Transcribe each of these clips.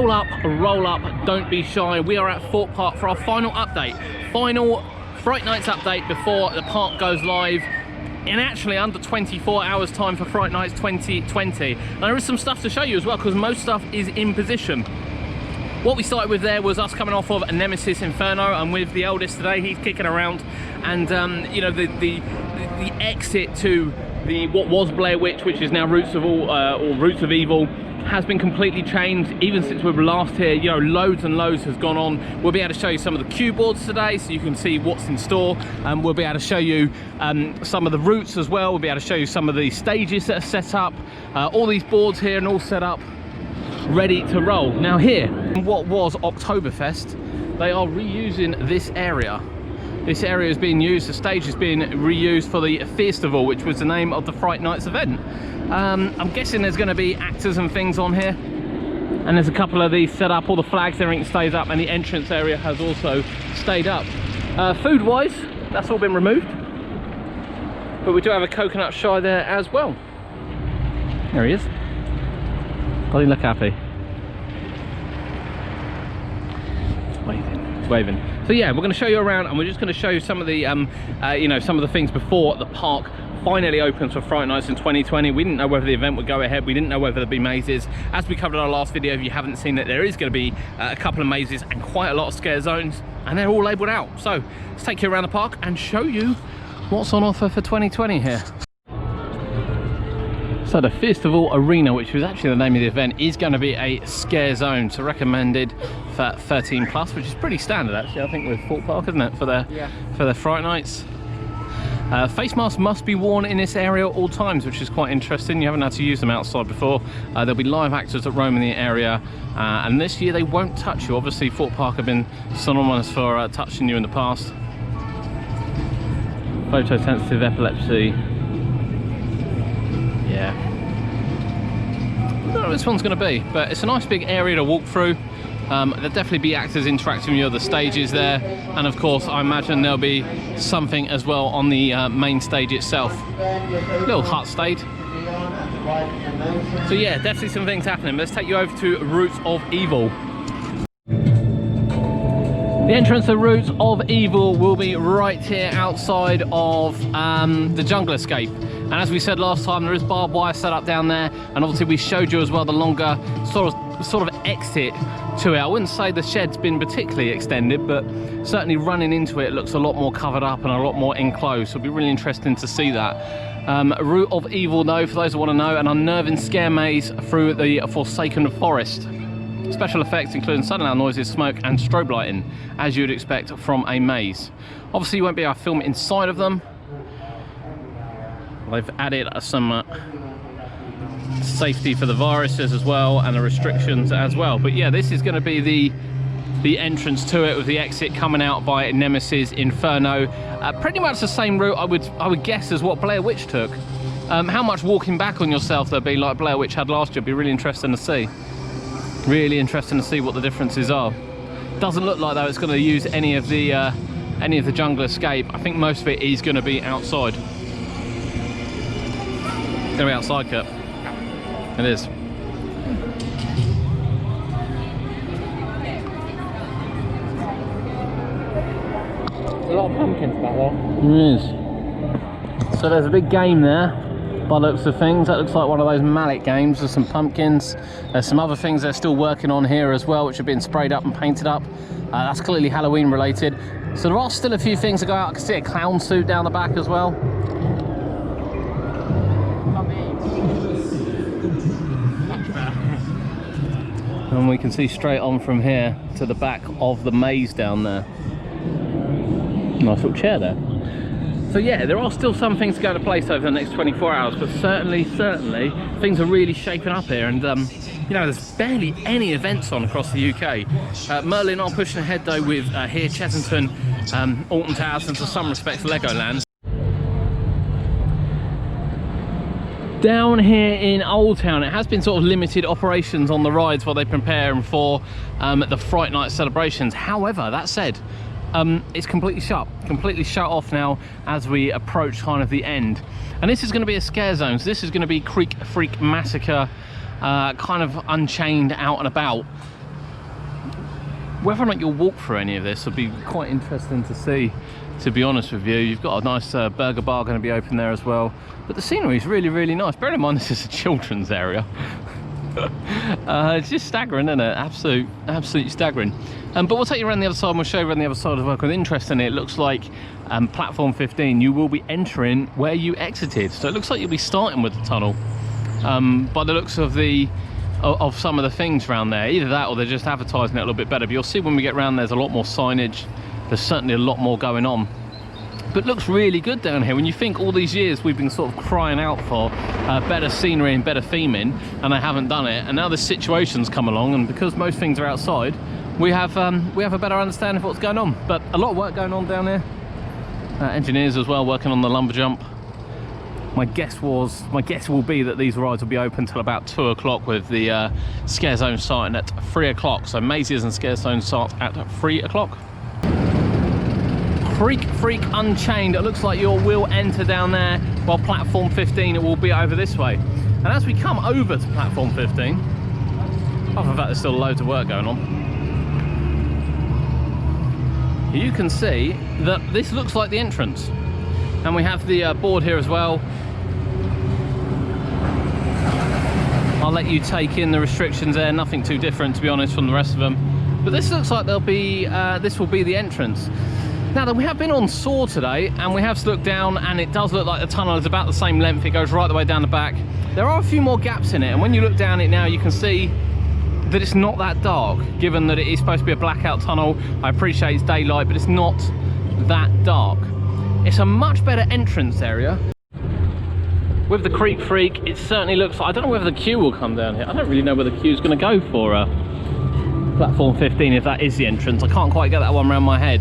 roll up, don't be shy. We are at Thorpe Park for our final update, final Fright Nights update before the park goes live in actually under 24 hours time for Fright Nights 2020. And there is some stuff to show you as well, because most stuff is in position. What we started with there was us coming off of a Nemesis Inferno, and with the eldest today, he's kicking around, and you know, the exit to the what was Blair Witch, which is now Roots of Evil, has been completely changed. Even since we were last here, you know, loads and loads has gone on. We'll be able to show you some of the cue boards today, so you can see what's in store. We'll be able to show you some of the routes as well. We'll be able to show you some of the stages that are set up. All these boards here and all set up, ready to roll. Now here, what was Oktoberfest, they are reusing this area. This area is being used, the stage is being reused for the festival, which was the name of the Fright Nights event. I'm guessing there's going to be actors and things on here, and there's a couple of these set up. All the flags, everything stays up, and the entrance area has also stayed up. Food wise, that's all been removed, but we do have a coconut shy there as well. There he is. Doesn't look happy. He's waving. So yeah, we're going to show you around, and we're just going to show you some of the you know, some of the things before the park finally opens for Fright Nights in 2020. We didn't know whether the event would go ahead. We didn't know whether there'd be mazes. As we covered in our last video, if you haven't seen it, there is going to be a couple of mazes and quite a lot of scare zones, and they're all labelled out. So let's take you around the park and show you what's on offer for 2020 here. So the Festival Arena, which was actually the name of the event, is going to be a scare zone, so recommended for 13 plus, which is pretty standard actually, I think, with Thorpe Park, isn't it, for their Fright Nights. Face masks must be worn in this area at all times, which is quite interesting. You haven't had to use them outside before. There'll be live actors that roam in the area, and this year they won't touch you. Obviously Thorpe Park have been synonymous for touching you in the past. Photosensitive epilepsy. Yeah. I don't know what this one's going to be, but it's a nice big area to walk through. There'll definitely be actors interacting with you on the stages there, and of course I imagine there'll be something as well on the main stage itself. Little hut stage. So yeah, definitely some things happening. Let's take you over to Roots of Evil. The entrance to Roots of Evil will be right here outside of the Jungle Escape. And as we said last time, there is barbed wire set up down there, and obviously we showed you as well the longer sort of exit to it. I wouldn't say the shed's been particularly extended, but certainly running into it looks a lot more covered up and a lot more enclosed, so it'll be really interesting to see that. Root of Evil, though, for those who want to know, an unnerving scare maze through the Forsaken Forest. Special effects including sudden loud noises, smoke and strobe lighting, as you would expect from a maze. Obviously you won't be able to film inside of them. They've added some safety for the viruses as well, and the restrictions as well. But yeah, this is going to be the entrance to it, with the exit coming out by Nemesis Inferno. Pretty much the same route I would guess as what Blair Witch took. How much walking back on yourself there'll be like Blair Witch had last year, be really interesting to see. Really interesting to see what the differences are. Doesn't look like though it's going to use any of the Jungle Escape. I think most of it is going to be outside. It's going to be outside, Kurt. It is. There's a lot of pumpkins back there. There is. So there's a big game there, by the looks of things. That looks like one of those mallet games. There's some pumpkins. There's some other things they're still working on here as well, which have been sprayed up and painted up. That's clearly Halloween related. So there are still a few things to go out. I can see a clown suit down the back as well. And we can see straight on from here to the back of the maze down there. Nice little chair there. So yeah, there are still some things to go to place over the next 24 hours, but certainly things are really shaping up here. And you know, there's barely any events on across the UK. Merlin are pushing ahead though with here Chessington, Alton Towers, and to some respects Legoland. Down here in Old Town, it has been sort of limited operations on the rides while they prepare for the Fright Night celebrations. However, that said, it's completely shut off now as we approach kind of the end. And this is going to be a scare zone, so this is going to be Freak Massacre, kind of Unchained, out and about. Whether or not you'll walk through any of this would be quite interesting to see, to be honest with you. You've got a nice burger bar going to be open there as well. But the scenery is really, really nice. Bear in mind this is a children's area. It's just staggering, isn't it? Absolutely staggering. But we'll take you around the other side and we'll show you around the other side as well. Because interestingly, it looks like platform 15, you will be entering where you exited. So it looks like you'll be starting with the tunnel. By the looks of some of the things around there, either that or they're just advertising it a little bit better. But you'll see when we get around, there's a lot more signage. There's certainly a lot more going on. But it looks really good down here. When you think all these years we've been sort of crying out for better scenery and better theming, and they haven't done it, and now this situation's come along, and because most things are outside, we have a better understanding of what's going on. But a lot of work going on down here. Engineers as well working on the lumber jump. My guess will be that these rides will be open till about 2 o'clock, with the scare zone starting at 3 o'clock. So Mazes and scare zone start at 3 o'clock. Freak Unchained, it looks like you will enter down there, while platform 15 it will be over this way. And as we come over to platform 15, apart from the fact there's still loads of work going on, you can see that this looks like the entrance. And we have the board here as well. I'll let you take in the restrictions there, nothing too different to be honest from the rest of them. But this looks like this will be the entrance. Now, we have been on Saw today, and we have looked down, and it does look like the tunnel is about the same length. It goes right the way down the back. There are a few more gaps in it, and when you look down it now, you can see that it's not that dark, given that it is supposed to be a blackout tunnel. I appreciate it's daylight, but it's not that dark. It's a much better entrance area. With the Creek Freak, it certainly looks like, I don't know whether the queue will come down here. I don't really know where the queue's going to go for platform 15, if that is the entrance. I can't quite get that one around my head.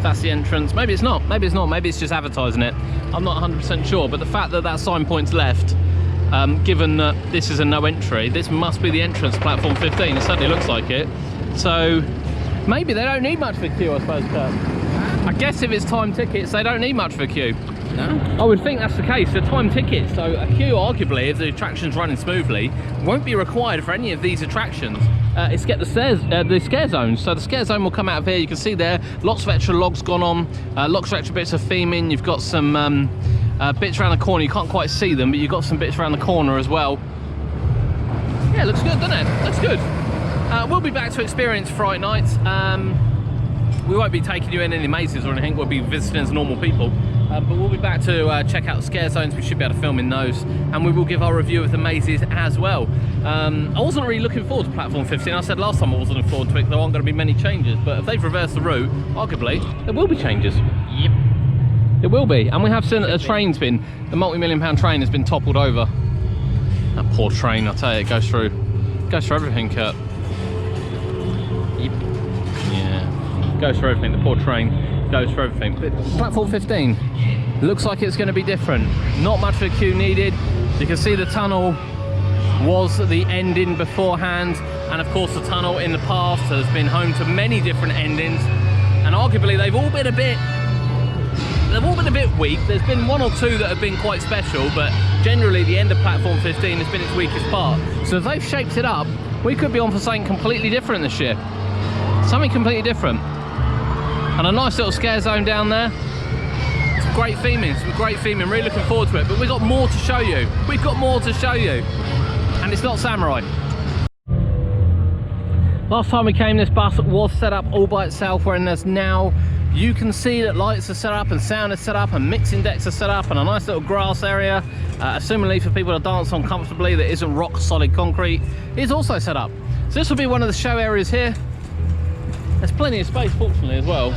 That's the entrance. Maybe it's not, maybe it's just advertising it. I'm not 100% sure, but the fact that that sign point's left, given that this is a no entry, this must be the entrance to platform 15. It certainly looks like it. So maybe they don't need much of a queue, I suppose, Kurt. I guess if it's time tickets, they don't need much of a queue. No? I would think that's the case. They're time tickets, so a queue, arguably, if the attraction's running smoothly, won't be required for any of these attractions. It's get the scare zone. So the scare zone will come out of here. You can see there, lots of extra logs gone on, lots of extra bits of theming. You've got some bits around the corner. You can't quite see them, but you've got some bits around the corner as well. Yeah, looks good, doesn't it? Looks good. We'll be back to experience Fright Nights. We won't be taking you in any mazes or anything. We'll be visiting as normal people. But we'll be back to check out the scare zones. We should be able to film in those, and we will give our review of the mazes as well. I wasn't really looking forward to platform 15. I said last time I wasn't looking forward to it. There aren't going to be many changes, but if they've reversed the route, arguably there will be changes. Yep, it will be. And we have seen that the multi-million-pound train has been toppled over. That poor train, I tell you, it goes through everything, Kurt. Yep. Yeah, goes through everything. The poor train goes for everything. But platform 15 looks like it's going to be different. Not much of a queue needed. You can see the tunnel was the ending beforehand, and of course the tunnel in the past has been home to many different endings, and arguably they've all been a bit weak. There's been one or two that have been quite special, but generally the end of platform 15 has been its weakest part. So if they've shaped it up, we could be on for something completely different this year. Something completely different. And a nice little scare zone down there. Some great theming, really looking forward to it. But we've got more to show you. And it's not Samurai. Last time we came, this bus was set up all by itself, whereas now you can see that lights are set up and sound is set up and mixing decks are set up and a nice little grass area, assumingly for people to dance on comfortably, that isn't rock solid concrete, is also set up. So this will be one of the show areas here. There's plenty of space, fortunately, as well.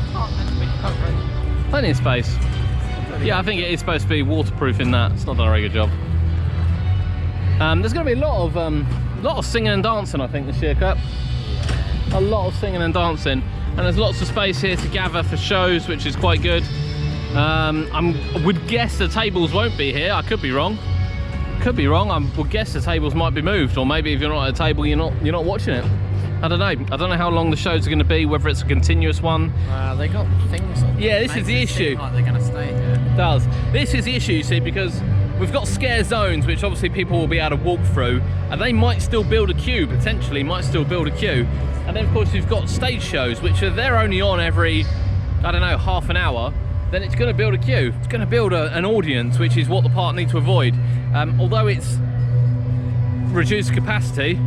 Plenty of space. Yeah, I think it is supposed to be waterproof in that. It's not done a very good job. There's going to be a lot of singing and dancing, I think, this year, Kurt. A lot of singing and dancing. And there's lots of space here to gather for shows, which is quite good. I would guess the tables won't be here. I could be wrong. I would guess the tables might be moved, or maybe if you're not at a table, you're not watching it. I don't know how long the shows are going to be, whether it's a continuous one. They got things on. Yeah, this is the issue. Like they're going to stay here. It does. This is the issue, you see, because We've got scare zones, which obviously people will be able to walk through, and they might still build a queue, potentially might still build a queue. And then of course you've got stage shows, which are they're only on every, I don't know, half an hour. Then it's going to build a queue. It's going to build an audience, which is what the park needs to avoid. Although it's reduced capacity,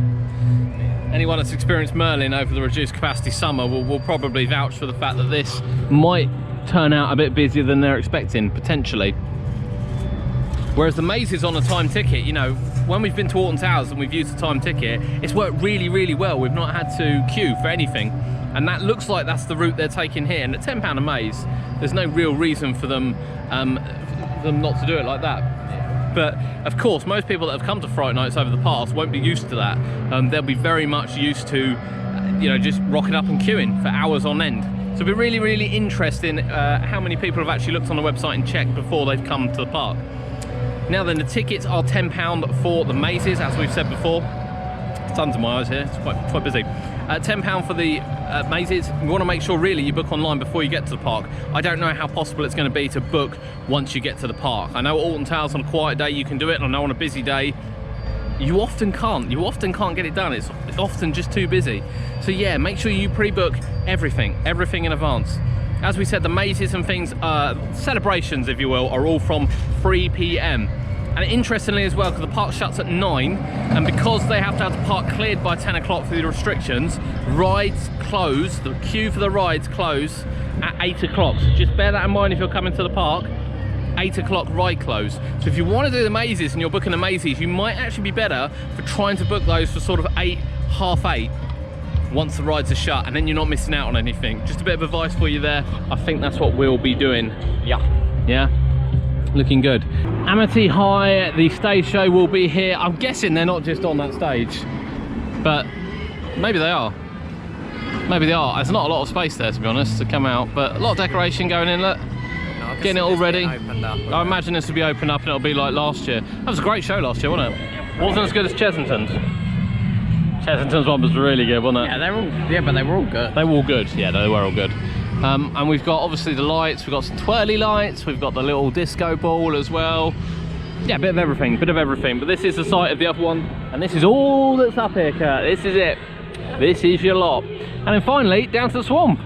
anyone that's experienced Merlin over the reduced capacity summer will probably vouch for the fact that this might turn out a bit busier than they're expecting, potentially. Whereas the maze is on a time ticket, you know, when we've been to Alton Towers and we've used a time ticket, it's worked really, really well. We've not had to queue for anything. And that looks like that's the route they're taking here. And at £10 a maze, there's no real reason for them not to do it like that. But of course, most people that have come to Fright Nights over the past won't be used to that. They'll be very much used to, you know, just rocking up and queuing for hours on end. So it'll be really, really interesting how many people have actually looked on the website and checked before they've come to the park. Now then, the tickets are £10 for the mazes, as we've said before. Tons of my eyes here, it's quite busy. £10 for the mazes. We want to make sure really you book online before you get to the park. I don't know how possible it's going to be to book once you get to the park. I know at Alton Towers on a quiet day you can do it, and I know on a busy day you often can't. You often can't get it done. It's often just too busy. So yeah, make sure you pre-book everything in advance. As we said, the mazes and things, celebrations if you will, are all from 3 p.m. And interestingly as well, because the park shuts at 9, and because they have to have the park cleared by 10 o'clock for the restrictions, rides close, the queue for the rides close at 8 o'clock. So just bear that in mind if you're coming to the park. 8 o'clock ride close. So if you want to do the mazes and you're booking the mazes, you might actually be better for trying to book those for sort of 8, half 8. Once the rides are shut, and then you're not missing out on anything. Just a bit of advice for you there. I think that's what we'll be doing. Yeah, looking good. Amity High, the stage show will be here. I'm guessing they're not just on that stage, but maybe they are. Maybe they are. There's not a lot of space there, to be honest, to come out, but a lot of decoration going in. Look, getting it all ready. I imagine this will be opened up and it'll be like last year. That was a great show last year, wasn't it? Wasn't as good as Chessington's. Chessington's one was really good, wasn't it? Yeah, but they were all good. They were all good. Yeah, they were all good. And we've got obviously the lights. We've got some twirly lights. We've got the little disco ball as well. Yeah, a bit of everything. But this is the site of the other one, and this is all that's up here, Kurt. This is it. This is your lot. And then finally, down to the Swarm.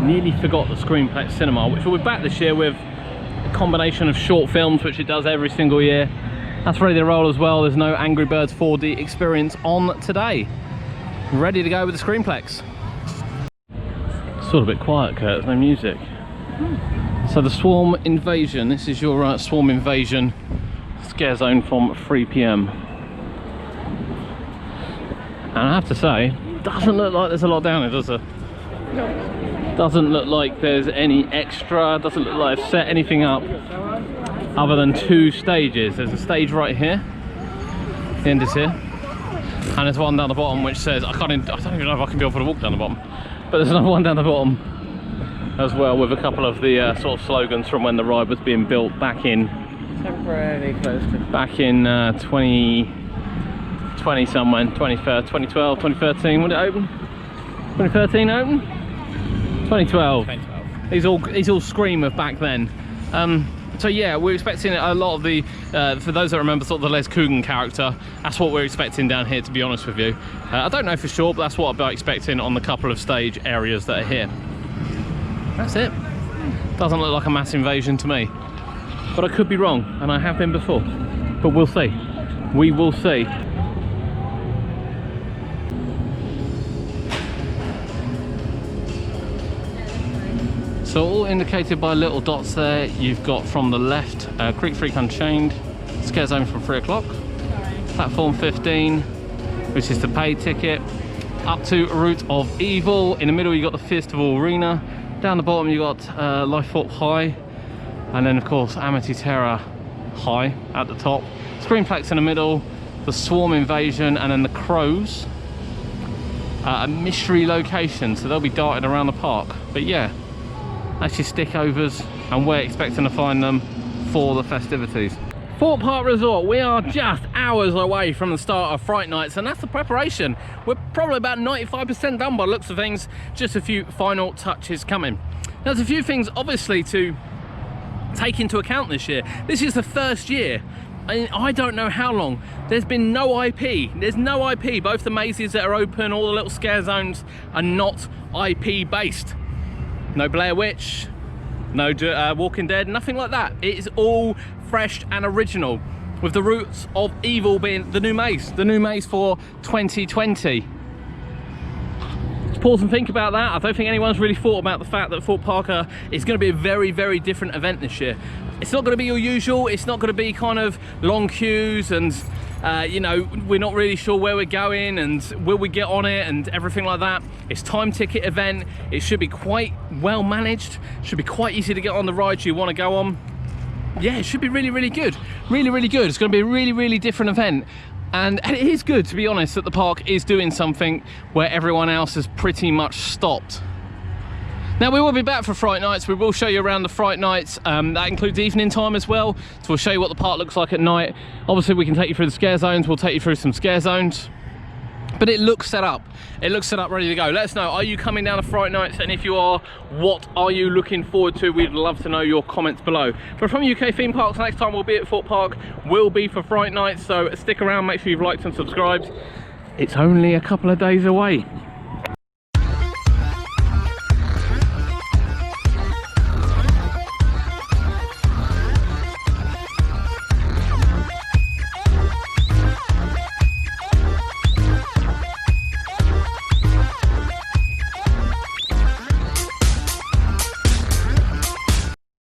Nearly forgot the Screenplex Cinema, which will be back this year with a combination of short films, which it does every single year. That's ready to roll as well. There's no Angry Birds 4D experience on today. Ready to go with the Screenplex. It's all a bit quiet, Kurt. There's no music. So the Swarm Invasion. This is your Swarm Invasion scare zone from 3 p.m. And I have to say, doesn't look like there's a lot down here, does it? Doesn't look like there's any extra, doesn't look like I've set anything up other than 2 stages. There's a stage right here, the end is here, and there's one down the bottom which says, I don't even know if I can be able to walk down the bottom, but there's another one down the bottom as well with a couple of the sort of slogans from when the ride was being built back in Temporarily closed. Back in 2020 somewhere, 2012, 2013, when did it open? 2013 open? 2012. These all scream of back then. So yeah, we're expecting a lot of the, for those that remember sort of the Les Coogan character, that's what we're expecting down here, to be honest with you. I don't know for sure, but that's what I'll be expecting on the couple of stage areas that are here. That's it. Doesn't look like a mass invasion to me. But I could be wrong, and I have been before. But we'll see. We will see. So all indicated by little dots there. You've got from the left, Creek Freak Unchained, scare zone from 3 o'clock. Platform 15, which is the paid ticket. Up to Route of Evil. In the middle you got the Festival Arena. Down the bottom you got Thorpe High. And then of course Amity Terror High at the top. Screenplex in the middle. The Swarm Invasion, and then the Crows. A mystery location, so they'll be darted around the park. But yeah, that's your stickovers, and we're expecting to find them for the festivities. Thorpe Park Resort, we are just hours away from the start of Fright Nights, and that's the preparation. We're probably about 95% done by the looks of things, just a few final touches coming. There's a few things obviously to take into account this year. This is the first year, and I don't know how long, there's been no IP. There's no IP. Both the mazes that are open, all the little scare zones are not IP based. No Blair Witch, no Walking Dead, nothing like that. It is all fresh and original, with the Roots of Evil being the new maze for 2020. Let's pause and think about that. I don't think anyone's really thought about the fact that Thorpe Park is going to be a very, very different event this year. It's not going to be your usual. It's not going to be kind of long queues and you know, we're not really sure where we're going and will we get on it and everything like that. It's time ticket event. It should be quite well managed. Should be quite easy to get on the rides you want to go on. Yeah, it should be really, really good. Really, really good. It's going to be a really, really different event. And it is good, to be honest, that the park is doing something where everyone else has pretty much stopped. Now, we will be back for Fright Nights. We will show you around the Fright Nights. That includes evening time as well. So we'll show you what the park looks like at night. Obviously, we can take you through the scare zones. We'll take you through some scare zones. But it looks set up. It looks set up, ready to go. Let us know, are you coming down to Fright Nights? And if you are, what are you looking forward to? We'd love to know your comments below. But from UK Theme Parks, next time we'll be at Thorpe Park, will be for Fright Nights. So stick around, make sure you've liked and subscribed. It's only a couple of days away.